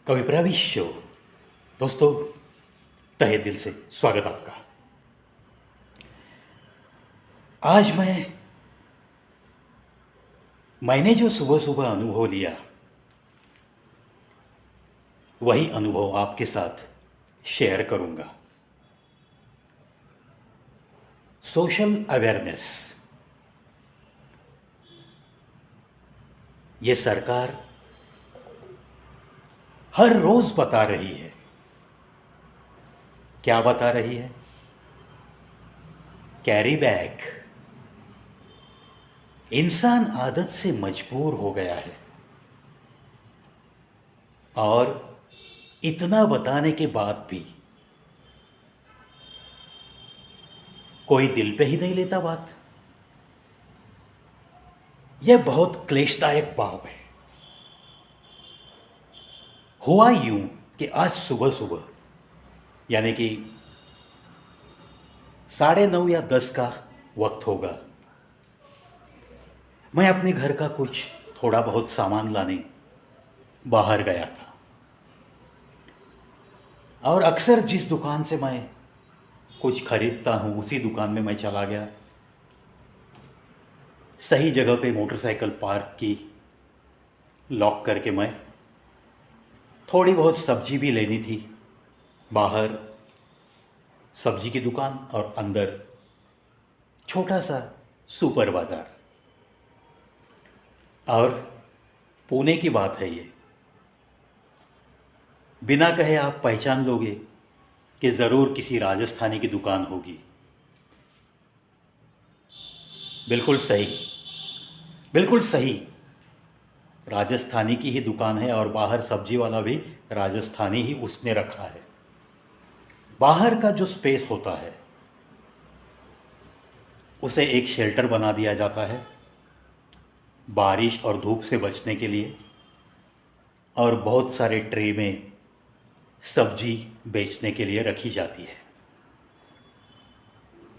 कवि प्रविश शो। दोस्तों, तहे दिल से स्वागत आपका। आज मैंने जो सुबह सुबह अनुभव लिया, वही अनुभव आपके साथ शेयर करूंगा। सोशल अवेयरनेस, ये सरकार हर रोज बता रही है। क्या बता रही है? Carry bag. इंसान आदत से मजबूर हो गया है और इतना बताने के बाद भी कोई दिल पे ही नहीं लेता बात। यह बहुत क्लेशदायक भाव है। हुआ यूं कि आज सुबह सुबह, यानी कि 9:30 या 10 का वक्त होगा, मैं अपने घर का कुछ थोड़ा बहुत सामान लाने बाहर गया था। और अक्सर जिस दुकान से मैं कुछ खरीदता हूँ, उसी दुकान में मैं चला गया। सही जगह पे मोटरसाइकिल पार्क की, लॉक करके मैं थोड़ी बहुत सब्जी भी लेनी थी। बाहर सब्जी की दुकान और अंदर छोटा सा सुपर बाजार। और पुणे की बात है ये। बिना कहे आप पहचान लोगे कि ज़रूर किसी राजस्थानी की दुकान होगी। बिल्कुल सही, बिल्कुल सही। राजस्थानी की ही दुकान है और बाहर सब्जी वाला भी राजस्थानी ही उसने रखा है। बाहर का जो स्पेस होता है उसे एक शेल्टर बना दिया जाता है बारिश और धूप से बचने के लिए, और बहुत सारे ट्रे में सब्जी बेचने के लिए रखी जाती है,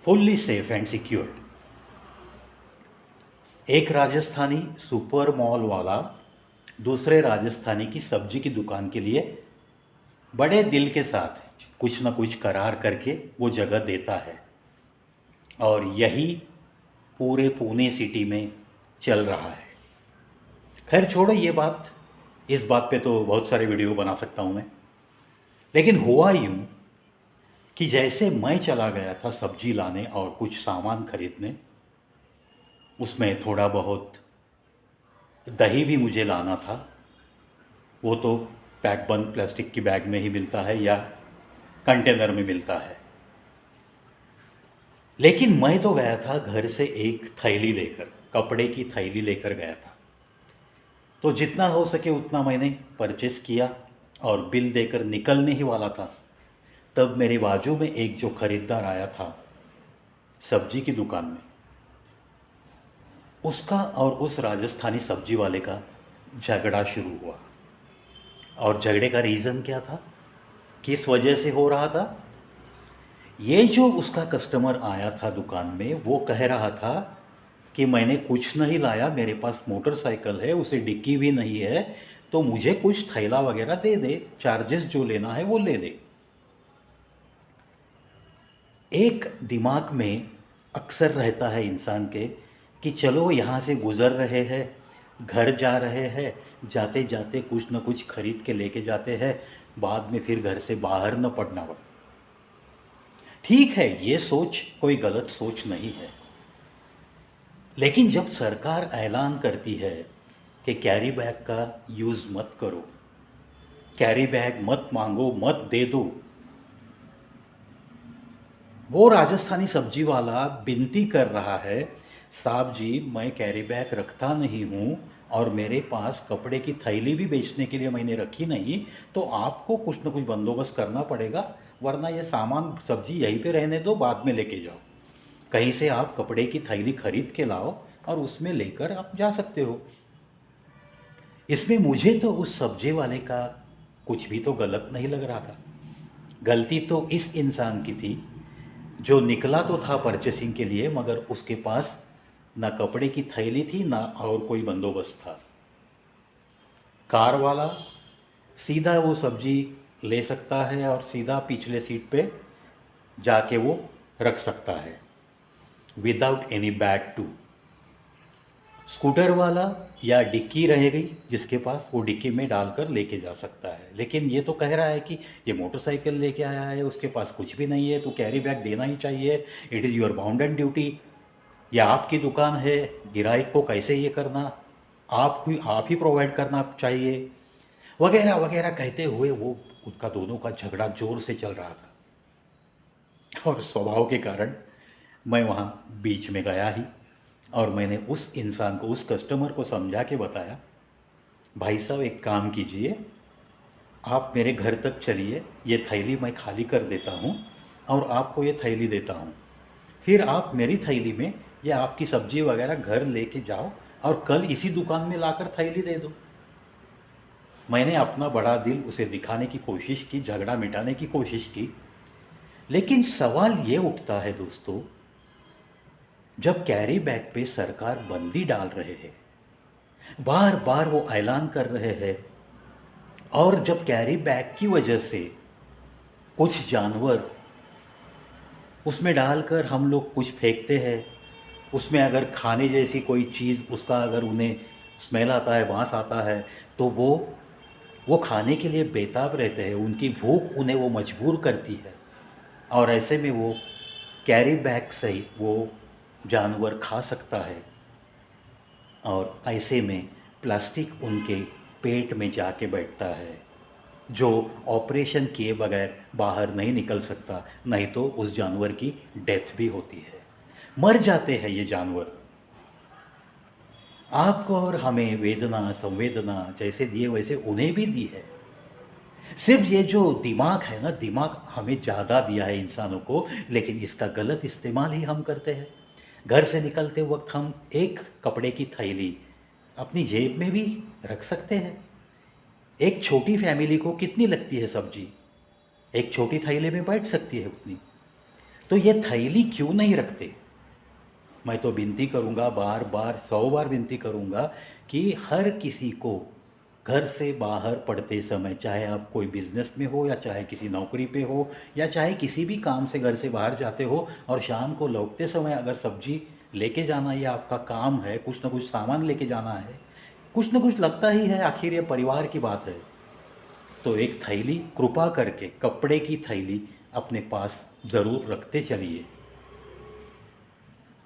फुल्ली सेफ एंड सिक्योर्ड। एक राजस्थानी सुपर मॉल वाला दूसरे राजस्थानी की सब्जी की दुकान के लिए बड़े दिल के साथ कुछ ना कुछ करार करके वो जगह देता है, और यही पूरे पुणे सिटी में चल रहा है। खैर छोड़ो ये बात, इस बात पे तो बहुत सारे वीडियो बना सकता हूँ मैं। लेकिन हुआ यूँ कि जैसे मैं चला गया था सब्जी लाने और कुछ सामान खरीदने, उसमें थोड़ा बहुत दही भी मुझे लाना था। वो तो पैक बंद प्लास्टिक की बैग में ही मिलता है या कंटेनर में मिलता है। लेकिन मैं तो गया था घर से एक थैली लेकर, कपड़े की थैली लेकर गया था। तो जितना हो सके उतना मैंने परचेस किया और बिल देकर निकलने ही वाला था, तब मेरे बाजू में एक जो खरीदार आया था सब्जी की दुकान में, उसका और उस राजस्थानी सब्जी वाले का झगड़ा शुरू हुआ। और झगड़े का रीज़न क्या था, किस वजह से हो रहा था? ये जो उसका कस्टमर आया था दुकान में, वो कह रहा था कि मैंने कुछ नहीं लाया, मेरे पास मोटरसाइकिल है, उसे डिक्की भी नहीं है, तो मुझे कुछ थैला वगैरह दे दे, चार्जेस जो लेना है वो ले दे। एक दिमाग में अक्सर रहता है इंसान के कि चलो यहाँ से गुज़र रहे हैं, घर जा रहे हैं, जाते जाते कुछ न कुछ खरीद के लेके जाते हैं, बाद में फिर घर से बाहर न पड़ना पड़े। ठीक है, ये सोच कोई गलत सोच नहीं है। लेकिन जब सरकार ऐलान करती है कि कैरी बैग का यूज़ मत करो, कैरी बैग मत मांगो, मत दे दो, वो राजस्थानी सब्जी वाला विनती कर रहा है, साहब जी मैं कैरी बैग रखता नहीं हूँ और मेरे पास कपड़े की थैली भी बेचने के लिए मैंने रखी नहीं, तो आपको कुछ न कुछ बंदोबस्त करना पड़ेगा, वरना ये सामान सब्जी यहीं पे रहने दो, बाद में लेके जाओ। कहीं से आप कपड़े की थैली खरीद के लाओ और उसमें लेकर आप जा सकते हो। इसमें मुझे तो उस सब्जी वाले का कुछ भी तो गलत नहीं लग रहा था। गलती तो इस इंसान की थी जो निकला तो था परचेसिंग के लिए, मगर उसके पास ना कपड़े की थैली थी, ना और कोई बंदोबस्त था। कार वाला सीधा वो सब्जी ले सकता है और सीधा पिछले सीट पे जाके वो रख सकता है, without any bag too. Scooter वाला या डिक्की रहेगी जिसके पास, वो डिक्की में डालकर लेके जा सकता है। लेकिन ये तो कह रहा है कि ये मोटरसाइकिल लेके आया है, उसके पास कुछ भी नहीं है, तो कैरी बैग देना ही चाहिए, it is your bounded duty. या आपकी दुकान है, ग्राहक को कैसे ये करना, आप ही प्रोवाइड करना चाहिए, वगैरह वगैरह कहते हुए वो उनका दोनों का झगड़ा ज़ोर से चल रहा था। और स्वभाव के कारण मैं वहाँ बीच में गया ही, और मैंने उस इंसान को, उस कस्टमर को समझा के बताया, भाई साहब एक काम कीजिए, आप मेरे घर तक चलिए, ये थैली मैं खाली कर देता हूँ और आपको ये थैली देता हूँ, फिर आप मेरी थैली में ये आपकी सब्जी वगैरह घर लेके जाओ और कल इसी दुकान में लाकर थैली दे दो। मैंने अपना बड़ा दिल उसे दिखाने की कोशिश की, झगड़ा मिटाने की कोशिश की। लेकिन सवाल ये उठता है दोस्तों, जब कैरी बैग पे सरकार बंदी डाल रहे हैं, बार बार वो ऐलान कर रहे हैं, और जब कैरी बैग की वजह से कुछ जानवर उसमें डालकर हम लोग कुछ फेंकते हैं, उसमें अगर खाने जैसी कोई चीज़, उसका अगर उन्हें स्मेल आता है, बांस आता है, तो वो खाने के लिए बेताब रहते हैं, उनकी भूख उन्हें वो मजबूर करती है, और ऐसे में वो कैरी बैग सहित वो जानवर खा सकता है, और ऐसे में प्लास्टिक उनके पेट में जाके बैठता है, जो ऑपरेशन किए बगैर बाहर नहीं निकल सकता, नहीं तो उस जानवर की डेथ भी होती है, मर जाते हैं ये जानवर। आपको और हमें वेदना संवेदना जैसे दिए वैसे उन्हें भी दी है। सिर्फ ये जो दिमाग है ना, दिमाग हमें ज़्यादा दिया है इंसानों को, लेकिन इसका गलत इस्तेमाल ही हम करते हैं। घर से निकलते वक्त हम एक कपड़े की थैली अपनी जेब में भी रख सकते हैं। एक छोटी फैमिली को कितनी लगती है सब्जी, एक छोटी थैली में बैठ सकती है उतनी, तो ये थैली क्यों नहीं रखते। मैं तो विनती करूँगा, बार बार 100 बार विनती करूँगा कि हर किसी को घर से बाहर पड़ते समय, चाहे आप कोई बिज़नेस में हो या चाहे किसी नौकरी पे हो या चाहे किसी भी काम से घर से बाहर जाते हो, और शाम को लौटते समय अगर सब्जी लेके जाना ये आपका काम है, कुछ ना कुछ सामान लेके जाना है, कुछ ना कुछ लगता ही है, आखिर ये परिवार की बात है, तो एक थैली कृपा करके, कपड़े की थैली अपने पास ज़रूर रखते चलिए।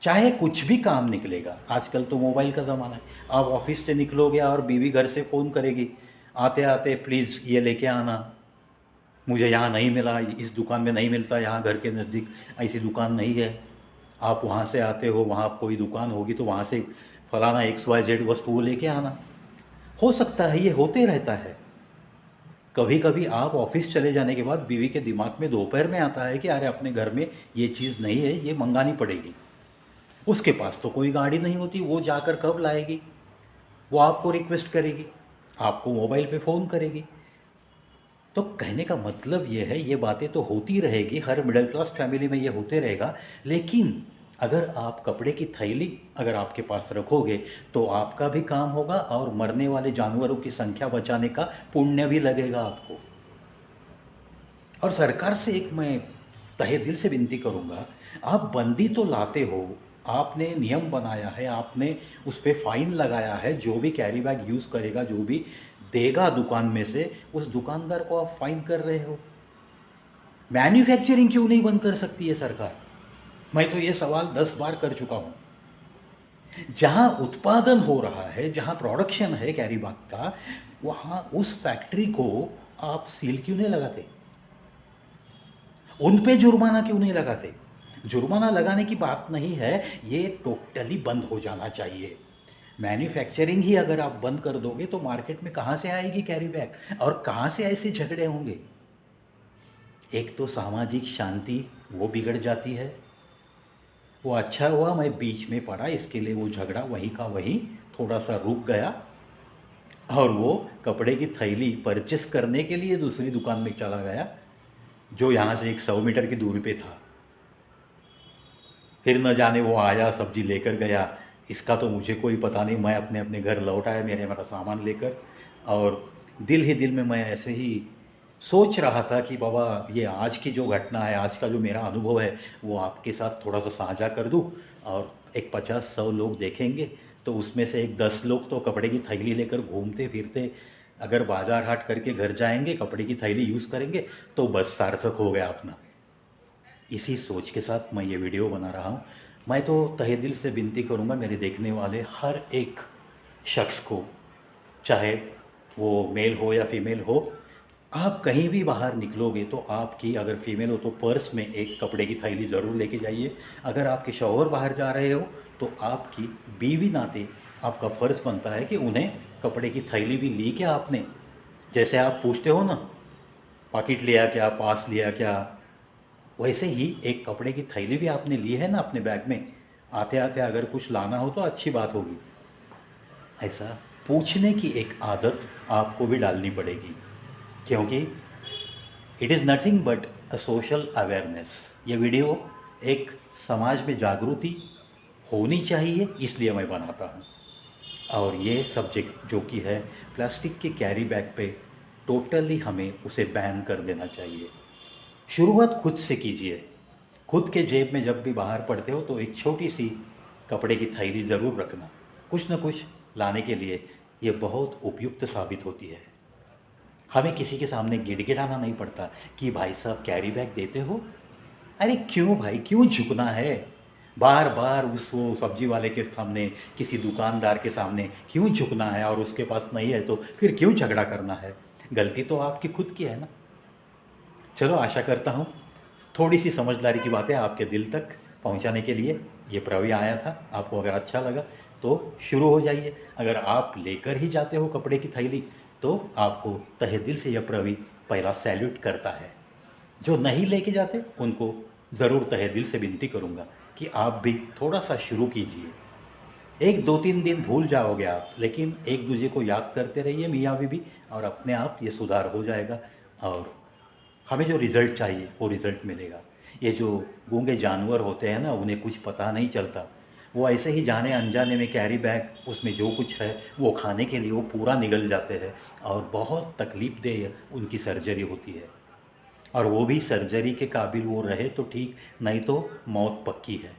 चाहे कुछ भी काम निकलेगा, आजकल तो मोबाइल का ज़माना है, आप ऑफिस से निकलोगे और बीवी घर से फ़ोन करेगी, आते आते प्लीज़ ये लेके आना, मुझे यहाँ नहीं मिला, इस दुकान में नहीं मिलता, यहाँ घर के नज़दीक ऐसी दुकान नहीं है। आप वहाँ से आते हो, वहाँ कोई दुकान होगी तो वहाँ से फलाना XYZ वस्तु वो लेके आना। हो सकता है ये होते रहता है। कभी कभी आप ऑफिस चले जाने के बाद बीवी के दिमाग में दोपहर में आता है कि अरे अपने घर में ये चीज़ नहीं है, ये मंगानी पड़ेगी। उसके पास तो कोई गाड़ी नहीं होती, वो जाकर कब लाएगी, वो आपको रिक्वेस्ट करेगी, आपको मोबाइल पे फ़ोन करेगी। तो कहने का मतलब ये है, ये बातें तो होती रहेगी, हर मिडिल क्लास फैमिली में ये होते रहेगा, लेकिन अगर आप कपड़े की थैली अगर आपके पास रखोगे तो आपका भी काम होगा और मरने वाले जानवरों की संख्या बचाने का पुण्य भी लगेगा आपको। और सरकार से एक मैं तहे दिल से विनती करूँगा, आप बंदी तो लाते हो, आपने नियम बनाया है, आपने उस पर फ़ाइन लगाया है, जो भी कैरी बैग यूज़ करेगा, जो भी देगा दुकान में से, उस दुकानदार को आप फ़ाइन कर रहे हो। मैन्युफैक्चरिंग क्यों नहीं बंद कर सकती है सरकार? मैं तो ये सवाल 10 बार कर चुका हूँ। जहाँ उत्पादन हो रहा है, जहाँ प्रोडक्शन है कैरी बैग का, वहाँ उस फैक्ट्री को आप सील क्यों नहीं लगाते? उन पे जुर्माना क्यों नहीं लगाते? जुर्माना लगाने की बात नहीं है, ये टोटली बंद हो जाना चाहिए। मैन्युफैक्चरिंग ही अगर आप बंद कर दोगे तो मार्केट में कहाँ से आएगी कैरी बैग, और कहाँ से ऐसे झगड़े होंगे? एक तो सामाजिक शांति वो बिगड़ जाती है। वो अच्छा हुआ मैं बीच में पड़ा, इसके लिए वो झगड़ा वहीं का वहीं थोड़ा सा रुक गया, और वो कपड़े की थैली परचेस करने के लिए दूसरी दुकान में चला गया, जो यहाँ से एक 100 मीटर की दूरी पे था। फिर न जाने वो आया, सब्जी लेकर गया, इसका तो मुझे कोई पता नहीं। मैं अपने अपने घर लौट आया, मेरा सामान लेकर, और दिल ही दिल में मैं ऐसे ही सोच रहा था कि बाबा ये आज की जो घटना है, आज का जो मेरा अनुभव है, वो आपके साथ थोड़ा सा साझा कर दूं। और एक 50-100 लोग देखेंगे तो उसमें से एक 10 लोग तो कपड़े की थैली लेकर घूमते फिरते अगर बाजार हाट करके घर जाएंगे, कपड़े की थैली यूज़ करेंगे, तो बस सार्थक हो गया अपना। इसी सोच के साथ मैं ये वीडियो बना रहा हूँ। मैं तो तहे दिल से विनती करूँगा मेरे देखने वाले हर एक शख्स को, चाहे वो मेल हो या फीमेल हो, आप कहीं भी बाहर निकलोगे तो आपकी, अगर फीमेल हो तो पर्स में एक कपड़े की थैली ज़रूर लेके जाइए। अगर आपके शौहर बाहर जा रहे हो तो आपकी बीवी नाते आपका फ़र्ज़ बनता है कि उन्हें कपड़े की थैली भी ली क्या आपने। जैसे आप पूछते हो ना, पाकिट लिया क्या, पास लिया क्या, वैसे ही एक कपड़े की थैली भी आपने ली है ना अपने बैग में। आते आते अगर कुछ लाना हो तो अच्छी बात होगी। ऐसा पूछने की एक आदत आपको भी डालनी पड़ेगी, क्योंकि it is nothing but a social awareness. ये वीडियो एक समाज में जागृति होनी चाहिए, इसलिए मैं बनाता हूँ। और ये सब्जेक्ट जो कि है प्लास्टिक के कैरी बैग पे, टोटली हमें उसे बैन कर देना चाहिए। शुरुआत खुद से कीजिए। खुद के जेब में जब भी बाहर पड़ते हो तो एक छोटी सी कपड़े की थैली ज़रूर रखना। कुछ न कुछ लाने के लिए ये बहुत उपयुक्त साबित होती है। हमें किसी के सामने गिड़गिड़ाना नहीं पड़ता कि भाई साहब कैरी बैग देते हो। अरे क्यों भाई, क्यों झुकना है बार बार उस वो सब्जी वाले के सामने, किसी दुकानदार के सामने क्यों झुकना है, और उसके पास नहीं है तो फिर क्यों झगड़ा करना है। गलती तो आपकी खुद की है ना। चलो, आशा करता हूँ थोड़ी सी समझदारी की बातें आपके दिल तक पहुँचाने के लिए ये प्रवि आया था। आपको अगर अच्छा लगा तो शुरू हो जाइए। अगर आप लेकर ही जाते हो कपड़े की थैली तो आपको तहे दिल से यह प्रवि पहला सैल्यूट करता है। जो नहीं लेके जाते उनको ज़रूर तहे दिल से विनती करूँगा कि आप भी थोड़ा सा शुरू कीजिए। एक 2-3 दिन भूल जाओगे आप, लेकिन एक दूसरे को याद करते रहिए मियाँ बीबी, और अपने आप ये सुधार हो जाएगा। और हमें जो रिज़ल्ट चाहिए वो रिज़ल्ट मिलेगा। ये जो गूंगे जानवर होते हैं ना, उन्हें कुछ पता नहीं चलता। वो ऐसे ही जाने अनजाने में कैरी बैग, उसमें जो कुछ है वो खाने के लिए वो पूरा निगल जाते हैं, और बहुत तकलीफ़ देह उनकी सर्जरी होती है। और वो भी सर्जरी के काबिल वो रहे तो ठीक, नहीं तो मौत पक्की है।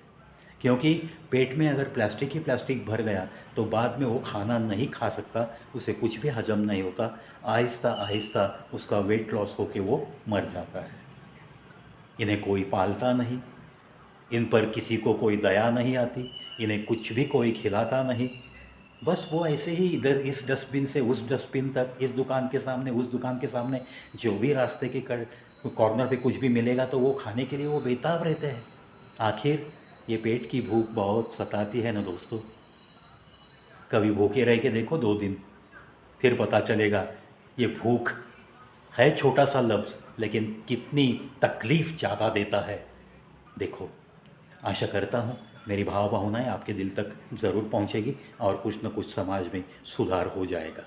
क्योंकि पेट में अगर प्लास्टिक ही प्लास्टिक भर गया तो बाद में वो खाना नहीं खा सकता, उसे कुछ भी हजम नहीं होता। आहिस्ता आहिस्ता उसका वेट लॉस होकर वो मर जाता है। इन्हें कोई पालता नहीं, इन पर किसी को कोई दया नहीं आती, इन्हें कुछ भी कोई खिलाता नहीं। बस वो ऐसे ही इधर इस डस्टबिन से उस डस्टबिन तक, इस दुकान के सामने उस दुकान के सामने, जो भी रास्ते के कॉर्नर पे कुछ भी मिलेगा तो वो खाने के लिए वो बेताब रहते हैं। आखिर ये पेट की भूख बहुत सताती है ना दोस्तों। कभी भूखे रह के देखो 2 दिन, फिर पता चलेगा ये भूख है छोटा सा लफ्ज़, लेकिन कितनी तकलीफ़ ज़्यादा देता है। देखो, आशा करता हूँ मेरी भाव भावनाएं आपके दिल तक ज़रूर पहुँचेगी और कुछ न कुछ समाज में सुधार हो जाएगा।